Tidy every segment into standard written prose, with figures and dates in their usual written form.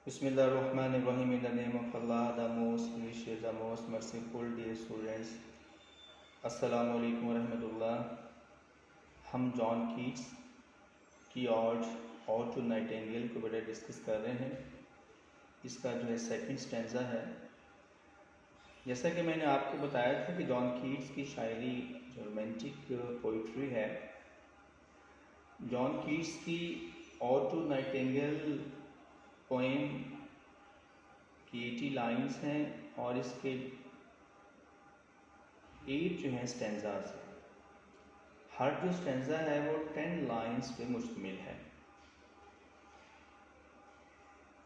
Bismillahirrahmanirrahim. In the name of Allah, the most gracious, the most merciful. Dear students, अस्सलाम वालेकुम रहमतुल्लाह। हम John Keats की और टू नाइटिंगेल को बड़ा डिस्कस कर रहे हैं। इसका जो है सेकंड स्टैंजा है। जैसा कि मैंने आपको बताया था कि जॉन कीट्स की शायरी जो रोमांटिक पोइट्री है, जॉन कीट्स की और टू नाइटिंगेल पोएम की 80 लाइन्स हैं और इसके 8 जो हैं स्टैंजाज हैं। हर जो स्टैंजा है वो 10 लाइन्स पे मुश्तमिल है।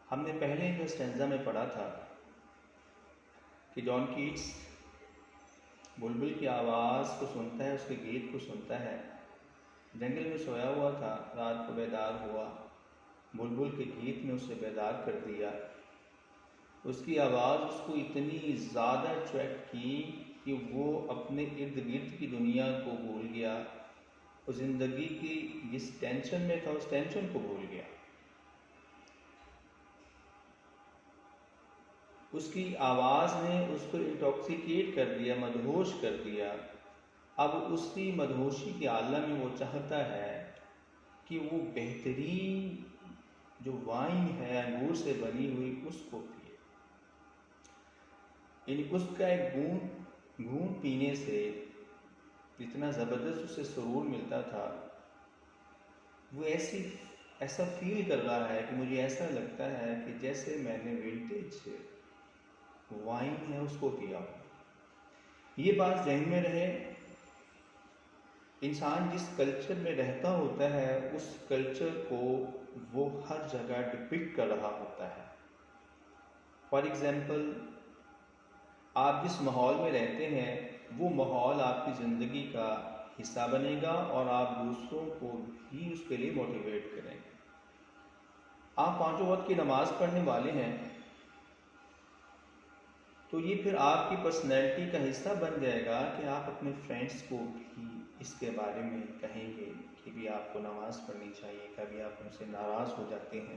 हमने पहले जो स्टैंजा में पढ़ा था कि जॉन कीट्स बुलबुल की आवाज़ को सुनता है, उसके गीत को सुनता है। जंगल में सोया हुआ था, रात को बेदार हुआ, बुलबुल के गीत ने उसे बेदार कर दिया। उसकी आवाज़ उसको इतनी ज़्यादा अट्रैक्ट की कि वो अपने इर्द गिर्द की दुनिया को भूल गया, उस ज़िंदगी की जिस टेंशन में था उस टेंशन को भूल गया। उसकी आवाज़ ने उसको इंटॉक्सिकेट कर दिया, मदहोश कर दिया। अब उसकी मदहोशी के आलम में वो चाहता है कि वो बेहतरीन जो वाइन है अंगूर से बनी हुई उसको पिए। यानी उसका एक घूंट पीने से इतना ज़बरदस्त उसे सुरूर मिलता था, वो ऐसा फील कर रहा है कि मुझे ऐसा लगता है कि जैसे मैंने विंटेज वाइन है उसको पिया हो। ये बात ज़हन में रहे। इंसान जिस कल्चर में रहता होता है उस कल्चर को वो हर जगह डिपिक्ट कर रहा होता है। फॉर एग्ज़ाम्पल, आप जिस माहौल में रहते हैं वो माहौल आपकी ज़िंदगी का हिस्सा बनेगा और आप दूसरों को भी उसके लिए मोटिवेट करेंगे। आप 5 वक्त की नमाज़ पढ़ने वाले हैं तो ये फिर आपकी पर्सनैलिटी का हिस्सा बन जाएगा कि आप अपने फ्रेंड्स को भी इसके बारे में कहेंगे कि भी आपको नमाज़ पढ़नी चाहिए। कभी आप उनसे नाराज़ हो जाते हैं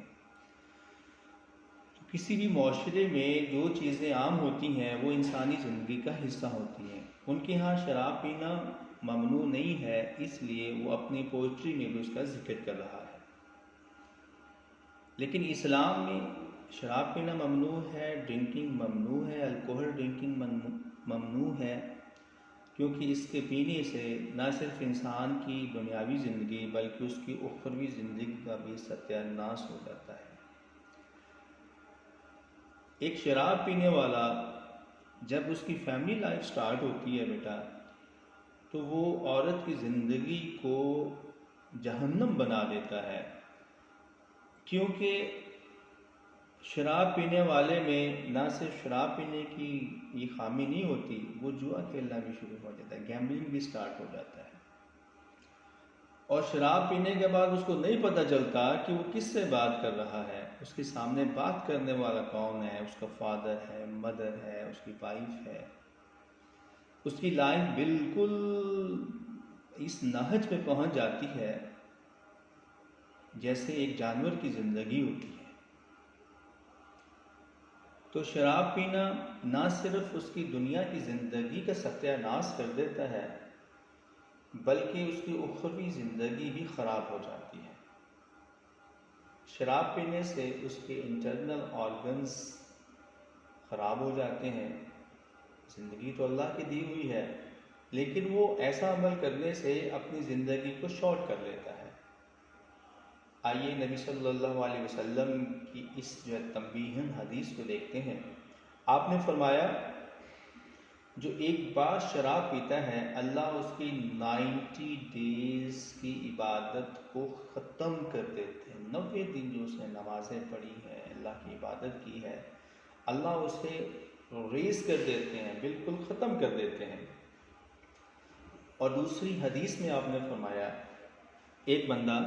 तो किसी भी माशरे में जो चीज़ें आम होती हैं वो इंसानी ज़िंदगी का हिस्सा होती हैं। उनके यहाँ शराब पीना ममनू नहीं है, इसलिए वो अपनी पोइट्री में भी उसका जिक्र कर रहा है। लेकिन इस्लाम में शराब पीना ममनू है, ड्रिंकिंग ममनू है, अल्कोहल ड्रिंकिंग ममनू है, क्योंकि इसके पीने से न सिर्फ इंसान की दुनियावी ज़िंदगी बल्कि उसकी उखरवी ज़िंदगी का भी सत्यानाश हो जाता है। एक शराब पीने वाला जब उसकी फैमिली लाइफ स्टार्ट होती है बेटा, तो वो औरत की ज़िंदगी को जहन्नम बना देता है, क्योंकि शराब पीने वाले में ना सिर्फ शराब पीने की ये खामी नहीं होती, वो जुआ खेलना भी शुरू हो जाता है, गैम्बलिंग भी स्टार्ट हो जाता है। और शराब पीने के बाद उसको नहीं पता चलता कि वो किससे बात कर रहा है, उसके सामने बात करने वाला कौन है, उसका फादर है, मदर है, उसकी वाइफ है। उसकी लाइफ बिल्कुल इस नहज पे पहुंच जाती है जैसे एक जानवर की ज़िंदगी होती है। तो शराब पीना ना सिर्फ उसकी दुनिया की ज़िंदगी का सत्यानाश कर देता है बल्कि उसकी उखरवी ज़िंदगी भी ख़राब हो जाती है। शराब पीने से उसके इंटरनल ऑर्गन्स ख़राब हो जाते हैं। ज़िंदगी तो अल्लाह की दी हुई है, लेकिन वो ऐसा अमल करने से अपनी ज़िंदगी को शॉर्ट कर लेता है। आइए नबी सल्लल्लाहु अलैहि वसल्लम की इस जो तंबीहन हदीस को देखते हैं। आपने फरमाया, जो एक बार शराब पीता है अल्लाह उसकी 90 डेज़ की इबादत को ख़त्म कर देते हैं। 90 दिन जो उसने नमाज़ें पढ़ी हैं, अल्लाह की इबादत की है, अल्लाह उसे रेज़ कर देते हैं, बिल्कुल ख़त्म कर देते हैं। और दूसरी हदीस में आपने फरमाया, एक बंदा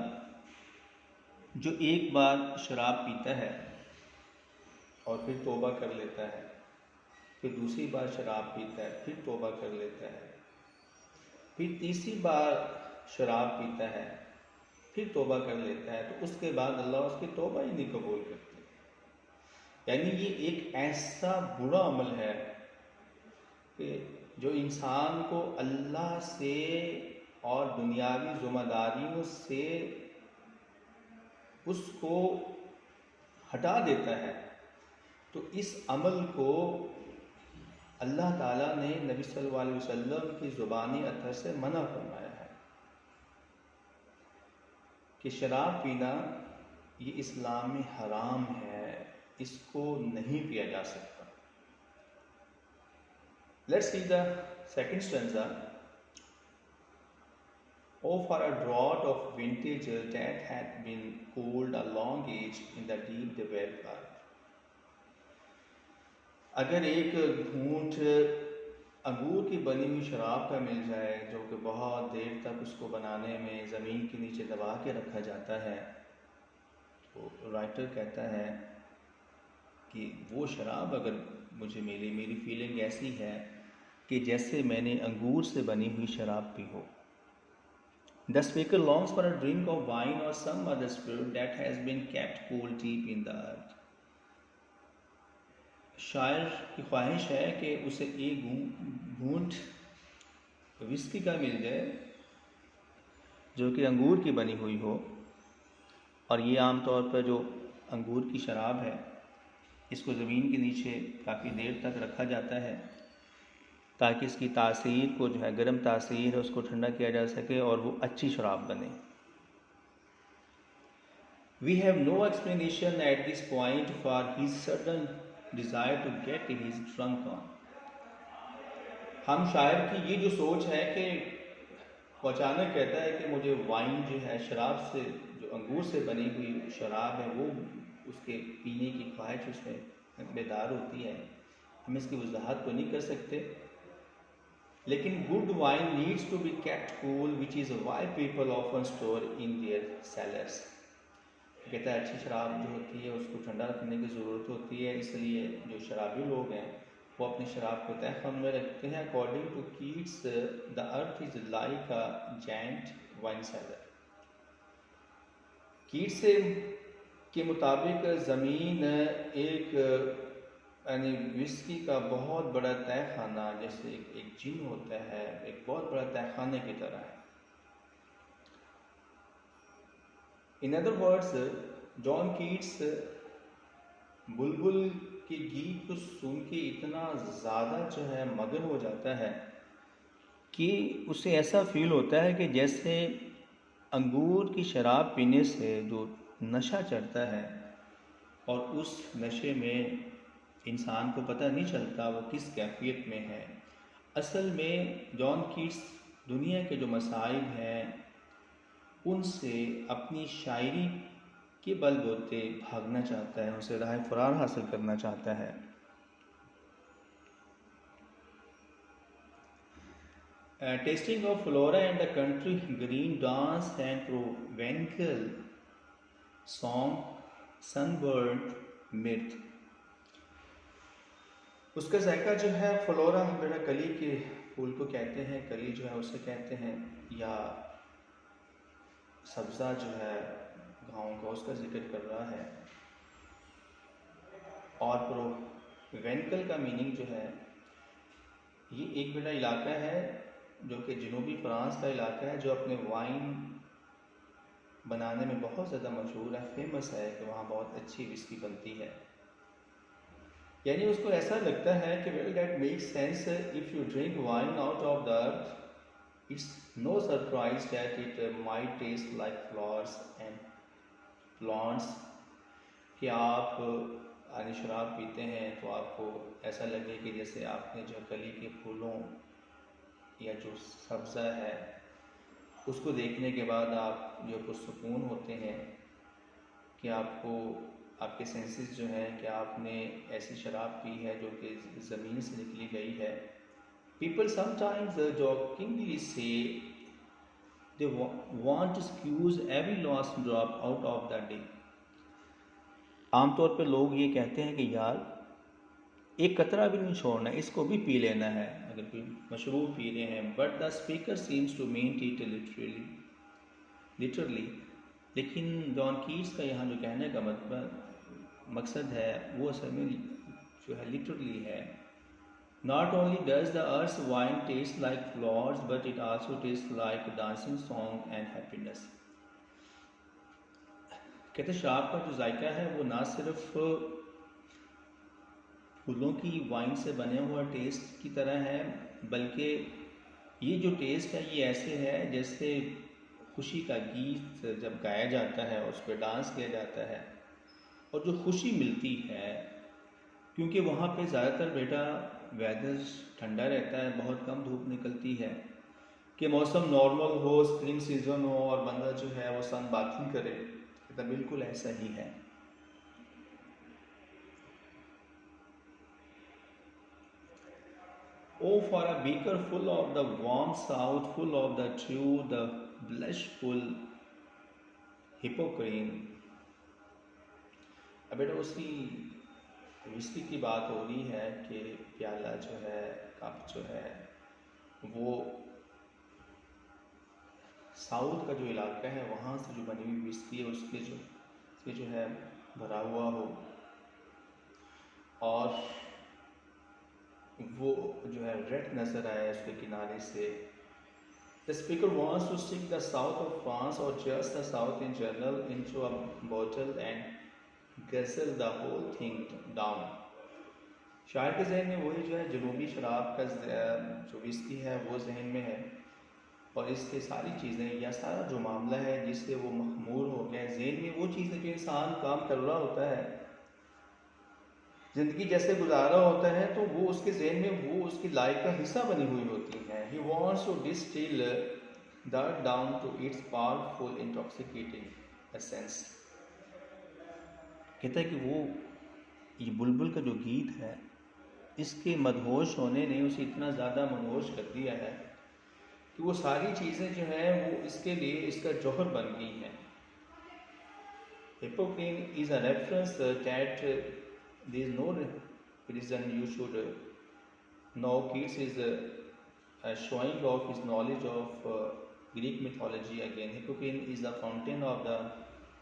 जो एक बार शराब पीता है और फिर तौबा कर लेता है, फिर दूसरी बार शराब पीता है, फिर तौबा कर लेता है, फिर तीसरी बार शराब पीता है, फिर तौबा कर लेता है, तो उसके बाद अल्लाह उसकी तौबा ही नहीं कबूल करते। यानी ये एक ऐसा बुरा अमल है कि जो इंसान को अल्लाह से और दुनियावी ज़िम्मेदारियों से उसको हटा देता है। तो इस अमल को अल्लाह ताला ने नबी सल्लल्लाहु अलैहि वसल्लम की ज़ुबानी अतर से मना फरमाया है कि शराब पीना ये इस्लाम में हराम है, इसको नहीं पिया जा सकता। Let's see the second stanza. Oh, for a draught of vintage that had been cooled a long age in the deep developed earth. अगर एक घूंट अंगूर की बनी हुई शराब का मिल जाए जो कि बहुत देर तक उसको बनाने में ज़मीन के नीचे दबा के रखा जाता है, तो राइटर कहता है कि वो शराब अगर मुझे मिली, मेरी फीलिंग ऐसी है कि जैसे मैंने अंगूर से बनी हुई शराब पी हो। The speaker longs for a drink of wine or some other spirit that has been kept cool deep in the earth. शायर की ख्वाहिश है कि उसे एक घूंट विस्की का मिल जाए जो कि अंगूर की बनी हुई हो, और ये आमतौर पर जो अंगूर की शराब है इसको ज़मीन के नीचे काफ़ी देर तक रखा जाता है ताकि इसकी तासीर को जो है, गर्म तासीर है, उसको ठंडा किया जा सके और वो अच्छी शराब बने। We have no explanation at this point for his sudden desire to get his drunk on. हम शायर की ये जो सोच है कि वो अचानक कहता है कि मुझे वाइन जो है, शराब से, जो अंगूर से बनी हुई शराब है, वो उसके पीने की ख्वाहिश उसमें बेदार होती है। हम इसकी वजाहत तो नहीं कर सकते, लेकिन good wine needs to be kept cool which is why people often store in their cellars. कहता है अच्छी शराब जो होती है उसको ठंडा रखने की ज़रूरत होती है, इसलिए जो शराबी लोग हैं वो अपनी शराब को तहख़ाने में रखते हैं। According to Keats the earth is like a giant wine cellar. Keats के मुताबिक ज़मीन एक यानी विस्की का बहुत बड़ा तहखाना, जैसे एक जिन होता है, एक बहुत बड़ा तहखाने की तरह है। In other words, John Keats बुलबुल के गीत को सुन के इतना ज़्यादा जो है मगन हो जाता है कि उसे ऐसा फील होता है कि जैसे अंगूर की शराब पीने से जो नशा चढ़ता है और उस नशे में इंसान को पता नहीं चलता वो किस कैफियत में है। असल में जॉन कीट्स दुनिया के जो मसाइब हैं उनसे अपनी शायरी के बलबूते भागना चाहता है, उनसे राह फरार हासिल करना चाहता है। Testing of flora and the country green dance and provencal song sunburn mirth. उसका जायका जो है, फ्लोरा बेटा कली के फूल को कहते हैं, कली जो है उसे कहते हैं, या सब्ज़ा जो है गाँव का, उसका जिक्र कर रहा है। और प्रोवेंकल का मीनिंग जो है, ये एक बेटा इलाका है जो कि जनूबी फ्रांस का इलाका है, जो अपने वाइन बनाने में बहुत ज़्यादा मशहूर है, फेमस है कि वहाँ बहुत अच्छी विस्की बनती है। यानी उसको ऐसा लगता है कि well that makes sense, if you drink wine out of the earth, it's no surprise that it might taste like flowers and plants. कि आप यानी शराब पीते हैं तो आपको ऐसा लगे कि जैसे आपने जो कली के फूलों या जो सब्ज़ा है उसको देखने के बाद आप जो पुरसुकून होते हैं कि आपको आपके सेंसेस जो हैं कि आपने ऐसी शराब पी है जो कि ज़मीन से निकली गई है। People sometimes jokingly say they want to squeeze every last drop out of the day। आमतौर पर लोग ये कहते हैं कि यार एक कतरा भी नहीं छोड़ना, इसको भी पी लेना है अगर कोई मशरूब पी रहे हैं। But the speaker seems to mean it literally. लेकिन जॉन कीट्स का यहाँ जो कहने का मतलब मकसद है वो असल में जो है लिटरली है, not only does the earth wine taste like flowers but it also taste like dancing song and happiness. कहते शराब का जो जायका है वो ना सिर्फ फूलों की वाइन से बने हुआ टेस्ट की तरह है, बल्कि ये जो टेस्ट है ये ऐसे है जैसे खुशी का गीत जब गाया जाता है उस पर डांस किया जाता है और जो खुशी मिलती है, क्योंकि वहाँ पे ज़्यादातर बेटा वेदर ठंडा रहता है, बहुत कम धूप निकलती है, कि मौसम नॉर्मल हो, स्प्रिंग सीजन हो और बंदा जो है वो सन बाथिंग करे, तो बिल्कुल ऐसा ही है। Oh, for a beaker full of the warm south, full of the true, the blushful Hippocrene। अब बेटा उसकी विस्की की बात हो रही है कि प्याला जो है, कप जो है वो साउथ का जो इलाका है वहाँ से जो बनी हुई विस्की है उसके जो है भरा हुआ हो और वो जो है रेड नज़र आए उसके किनारे से। The speaker wants to stick the south of France or just the south in general into a bottle and guzzle the whole thing down। शायर के जहन में वही जो है जनूबी शराब का जो विस्की है वो जहन में है और इसके सारी चीज़ें या सारा जो मामला है जिससे वो मखमूर हो गया जहन में, वो चीज़ें जो इंसान काम कर रहा होता है, ज़िंदगी जैसे गुजारा होता है, तो वो उसके जहन में वो उसकी लाइफ का हिस्सा बनी हुई होती है। He wants to distill that down to its powerful intoxicating essence। कहता है कि वो ये बुलबुल का जो गीत है इसके मदहोश होने ने उसे इतना ज़्यादा मदहोश कर दिया है कि वो सारी चीज़ें जो हैं वो इसके लिए इसका जौहर बन गई हैं। Hippocrene is a reference that there is no reason you should know. Keats is showing off his knowledge of Greek mythology again। Hippocrene is the fountain of the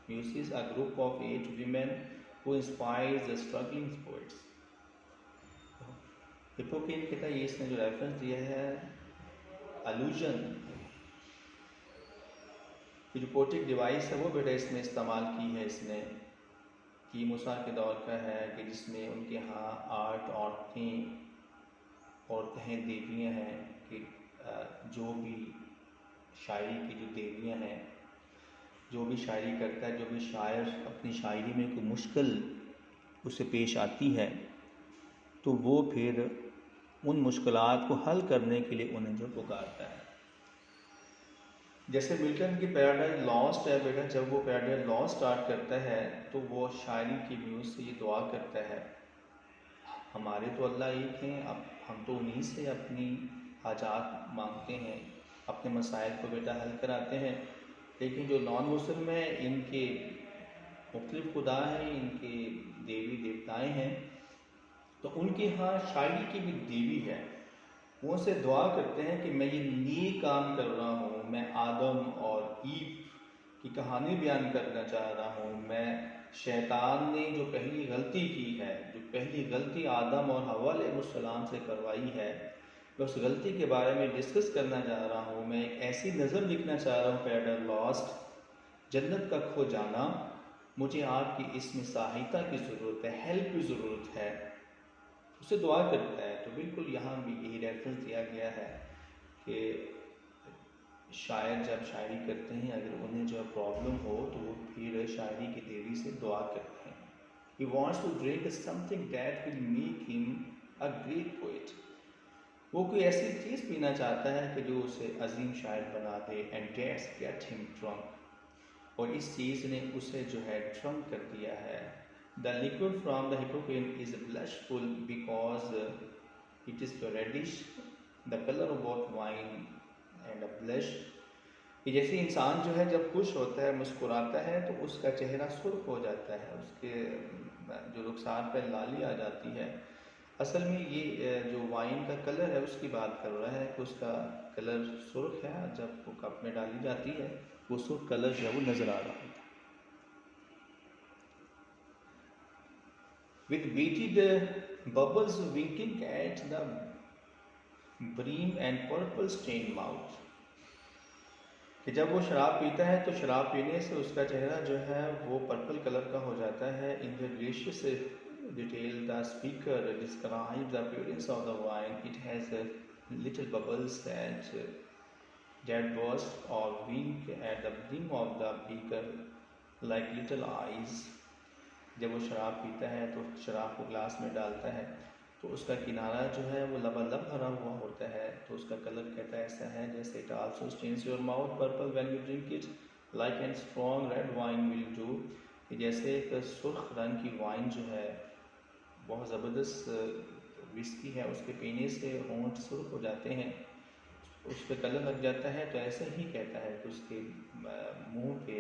Muses, a group of 8 women who inspires the struggling poets। Hippocrene कहता है ये इसने जो reference दिया है अलूजन की जो पोटिक device है वो बेटा इसमें इस्तेमाल की है इसने कि मूसा के दौर का है कि जिसमें उनके यहाँ 8 औरतें हैं, देवियाँ हैं कि जो भी शायरी की जो देवियाँ हैं, जो भी शायरी करता है, जो भी शायर अपनी शायरी में कोई मुश्किल उसे पेश आती है तो वो फिर उन मुश्किलात को हल करने के लिए उन्हें जो पुकारता है। जैसे मिल्टन की पैराडाइज लॉस्ट है बेटा, जब वो पैराडाइज लॉस्ट स्टार्ट करता है तो वो शायरी की म्यूज़ से ये दुआ करता है, हमारे तो अल्लाह एक हैं, अब हम तो उन्हीं से अपनी हाजात मांगते हैं, अपने मसाइल को बेटा हल कराते हैं, लेकिन जो नॉन मुस्लिम हैं इनके मुख्तलिफ खुदा हैं, इनके देवी देवताएं हैं, तो उनके यहाँ शायरी की भी देवी है, वो उनसे दुआ करते हैं कि मैं ये नेक काम कर रहा हूँ, मैं आदम और ईव की कहानी बयान करना चाह रहा हूँ, मैं शैतान ने जो पहली गलती की है, जो पहली गलती आदम और हव्वा अलैहिस्सलाम से करवाई है, मैं उस गलती के बारे में डिस्कस करना चाह रहा हूँ, मैं एक ऐसी नज़म लिखना चाह रहा हूँ पैराडाइज लॉस्ट, जन्नत का खो जाना, मुझे आपकी इसमें सहायता की ज़रूरत है, हेल्प की ज़रूरत है, उसे दुआ करता है। तो बिल्कुल यहाँ भी यही रेफरेंस दिया गया है कि शायर जब शायरी करते हैं अगर उन्हें जो प्रॉब्लम हो तो वो फिर शायरी की देवी से दुआ करते हैं। He wants to drink something that will make him a great poet। वो कोई ऐसी चीज़ पीना चाहता है कि जो उसे अजीम शायर बना दे, and that's get him drunk। और इस चीज़ ने उसे जो है ड्रंक कर दिया है। The liquid from the Hippocrene is blushful because it is reddish, the color of both wine and a blush। कि जैसे इंसान जो है जब खुश होता है, मुस्कुराता है तो उसका चेहरा सुर्ख हो जाता है, उसके जो रुखसार पर लाली आ जाती है। असल में ये जो वाइन का कलर है उसकी बात कर रहा है कि उसका कलर सुर्ख है, जब वो कप में डाली जाती है वो सुर्ख कलर जो है वो नज़र आ रहा है। with beaded bubbles winking at the brim and purple stained mouth। कि जब वो शराब पीता है तो शराब पीने से उसका चेहरा जो है वो पर्पल कलर का हो जाता है। In the delicious detail the speaker describe the appearance of the wine, it has little bubbles that burst or wink at the brim of the beaker like little eyes। जब वो शराब पीता है तो शराब को ग्लास में डालता है तो उसका किनारा जो है वो लबालब भरा हुआ होता है, तो उसका कलर कहता है ऐसा है जैसे it also stains your mouth purple when you drink it like and strong red wine will do. जैसे एक सुर्ख रंग की वाइन जो है बहुत ज़बरदस्त विस्की है, उसके पीने से होंठ सुर्ख हो जाते हैं, उस पर कलर लग जाता है, तो ऐसे ही कहता है कि उसके मुंह पे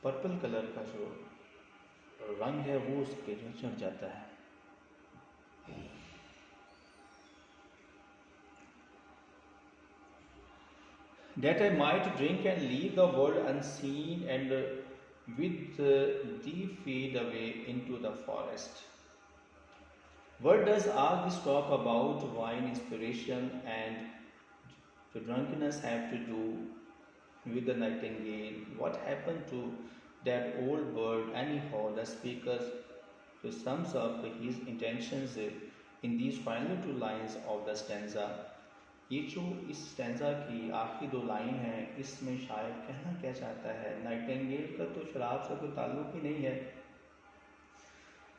पर्पल कलर का जो रंग है वो उसके जो चढ़ जाता है। That I might drink and leave the world unseen and with thee fade away into the forest। What does all this talk about wine inspiration and the drunkenness have to do with the nightingale? What happened to that old bird anyhow? The speaker sums up his intentions in these final two lines of the stanza। ये जो इस stanza की आखिरी दो line है, इसमें शायद कहना क्या चाहता है, नाइटिंगेल का तो शराब से कोई ताल्लुक ही नहीं है,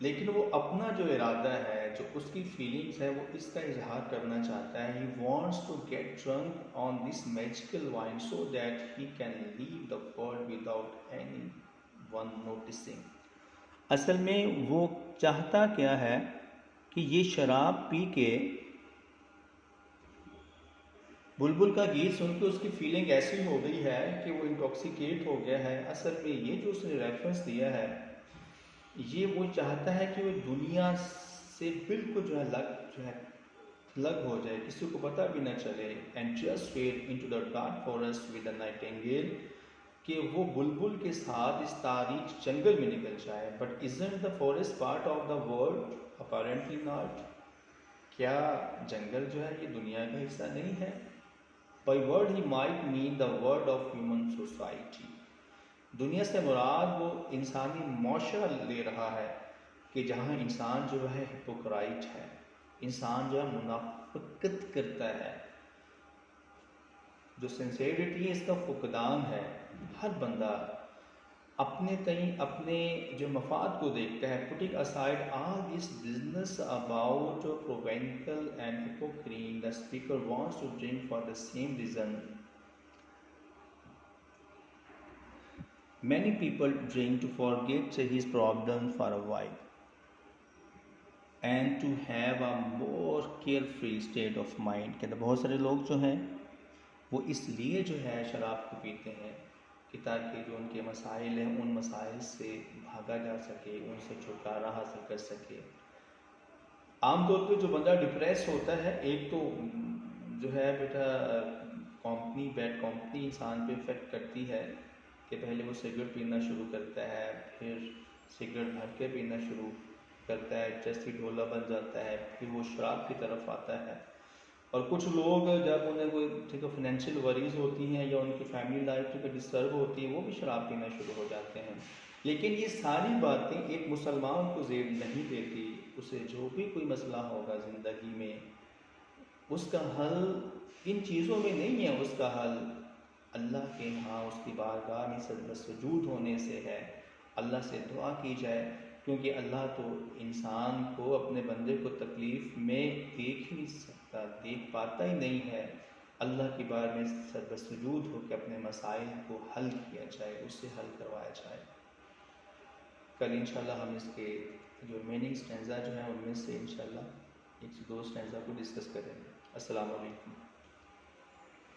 लेकिन वो अपना जो इरादा है, जो उसकी फीलिंग्स है, वो इसका इजहार करना चाहता है। He wants to get drunk on this magical wine so that he can leave the world without anyone noticing. असल में वो चाहता क्या है कि ये शराब पी के बुलबुल का गीत सुन के उसकी फीलिंग ऐसी हो गई है कि वो इंटॉक्सिकेट हो गया है। असल में ये जो उसने रेफरेंस दिया है, ये वो चाहता है कि वो दुनिया से बिल्कुल जो है अलग हो जाए, किसी को पता भी ना चले। And just fade into the dark forest with the Nightingale, कि वो बुलबुल के साथ इस तारीख जंगल में निकल जाए। But isn't the forest part of the world? Apparently not. क्या जंगल जो है ये दुनिया का हिस्सा नहीं है? By world he might mean the world of human society। दुनिया से मुराद वो इंसानी मौशरा ले रहा है कि जहाँ इंसान जो है हिपोक्राइट है, इंसान जो है मुनाफिकत करता है, जो सिंसेरिटी है इसका फुकदान है। हर बंदा अपने तई अपने जो मफाद को देखता है। Putting aside all this business about provencal and Hippocrene, the speaker wants to drink for the same reason many people drink, to forget his problem for a while and to have a more carefree state of mind. कहते बहुत सारे लोग जो हैं वो इसलिए जो है शराब को पीते हैं कि ताकि जो उनके मसाइल हैं उन मसाइल से भागा जा सके, उनसे छुटकारा हासिल कर सके। आमतौर पे जो बंदा डिप्रेस होता है, एक तो जो है बेटा कंपनी, बैड कंपनी इंसान पे इफेक्ट करती है कि पहले वो सिगरेट पीना शुरू करता है, फिर सिगरेट भर के पीना शुरू करता है, चस्ती ढोला बन जाता है, फिर वो शराब की तरफ आता है। और कुछ लोग जब उन्हें कोई ठीक है फाइनेंशियल वरीज होती हैं या उनकी फैमिली लाइफ ठीक है डिस्टर्ब होती है, वो भी शराब पीना शुरू हो जाते हैं। लेकिन ये सारी बातें एक मुसलमान को ज़ेब नहीं देती। उसे जो भी कोई मसला होगा ज़िंदगी में, उसका हल इन चीज़ों में नहीं है, उसका हल अल्लाह के यहाँ उसकी बारगाह में सजूद होने से है। अल्लाह से दुआ की जाए, क्योंकि अल्लाह तो इंसान को, अपने बंदे को तकलीफ़ में देख ही नहीं सकता, देख पाता ही नहीं है। अल्लाह की बार में सजूद होकर अपने मसाइल को हल किया जाए, उससे हल करवाया जाए। कल इंशाल्लाह हम इसके जो रिमेनिंग स्टैंजा जो हैं उनमें से इंशाल्लाह 1 से 2 स्टैंजा को डिस्कस करेंगे। अस्सलाम वालेकुम।